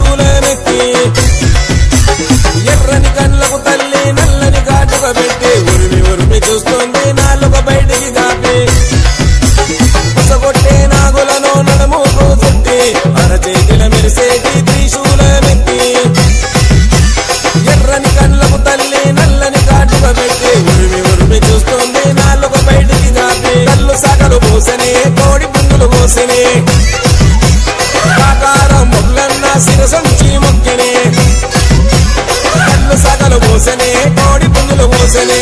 త్రిశూలమెక్కి ఎర్రని కళ్ళకు తల్లి నల్లని కాటుక పెట్టి ఉరిమి ఉరిమి చూస్తుంది నాలుక బయటికి కాపి పుసగొట్టే నాగులను నడుముకు చుట్టి అరచేతిల మెరిసేటి త్రిశూలమెక్కి ఎర్రని కళ్ళకు తల్లి నల్లని కాటుక పెట్టి ఉరిమి ఉరిమి చూస్తుంది నాలుక బయటికి కాపి కళ్ళు సగలు పోసనే కోడి పుంగులు పోసనే ఆకారం మొగ్లన్న శిరసంచి మొక్కినే కళ్ళు సగలు పోసనే కోడి పుంగులు పోసనే